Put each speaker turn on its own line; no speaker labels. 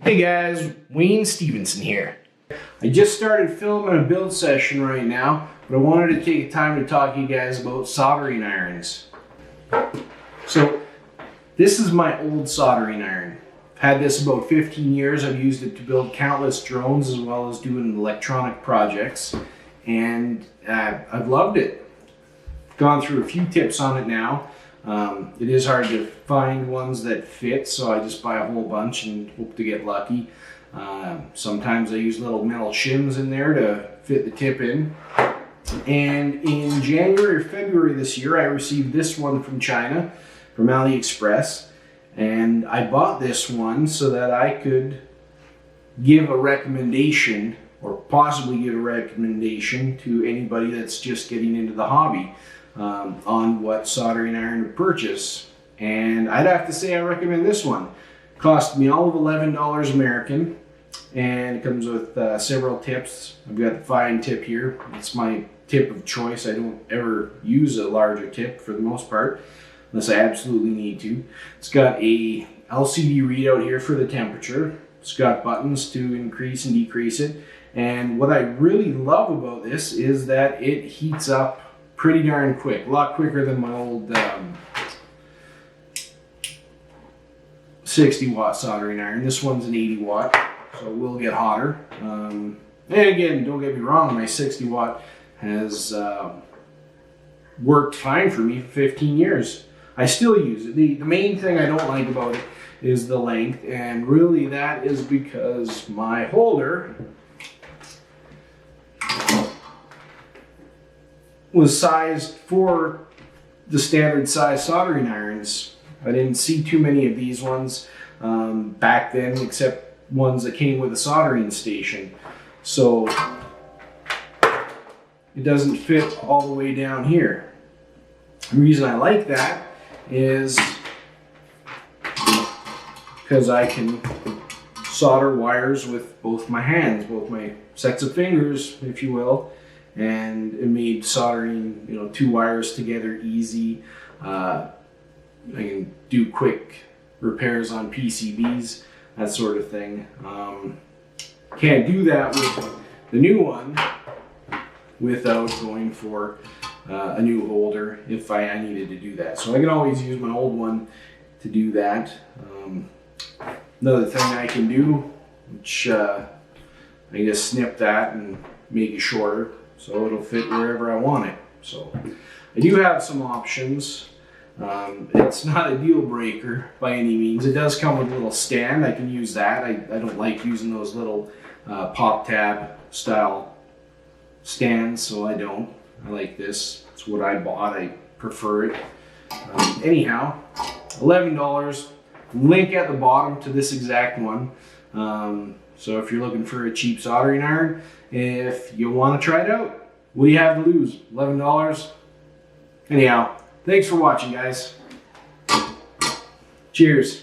Hey guys, Wayne Stevenson here. I just started filming a build session right now, but I wanted to take time to talk to you guys about soldering irons. So this is my old soldering iron. I've had this about 15 years. I've used it to build countless drones as well as doing electronic projects, and I've loved it. Gone through a few tips on it now. It is hard to find ones that fit, so I just buy a whole bunch and hope to get lucky. Sometimes I use little metal shims in there to fit the tip in. And in January or February this year, I received this one from China, from AliExpress. And I bought this one so that I could give a recommendation, or possibly give a recommendation to anybody that's just getting into the hobby. On what soldering iron to purchase, and I'd have to say I recommend this one. Cost me all of $11 American, and it comes with several tips. I've got the fine tip here. It's my tip of choice. I don't ever use a larger tip for the most part, unless I absolutely need to. It's got a LCD readout here for the temperature. It's got buttons to increase and decrease it, and what I really love about this is that it heats up pretty darn quick, a lot quicker than my old 60 watt soldering iron. This one's an 80 watt, so it will get hotter. And again, don't get me wrong, my 60 watt has worked fine for me for 15 years. I still use it. The main thing I don't like about it is the length, and really that is because my holder was sized for the standard size soldering irons. I didn't see too many of these ones back then, except ones that came with a soldering station. So it doesn't fit all the way down here. The reason I like that is because I can solder wires with both my hands, both my sets of fingers, if you will. And it made soldering, two wires together easy. I can do quick repairs on PCBs, that sort of thing. Can't do that with the new one without going for a new holder if I needed to do that. So I can always use my old one to do that. Another thing I can do, which I can just snip that and make it shorter, so it'll fit wherever I want it. So I do have some options. It's not a deal breaker by any means. It does come with a little stand. I can use that. I don't like using those little pop tab style stands, so I don't. I like this. It's what I bought. I prefer it. Anyhow, $11. Link at the bottom to this exact one. So if you're looking for a cheap soldering iron, if you want to try it out, what do you have to lose? $11? Anyhow, thanks for watching, guys. Cheers.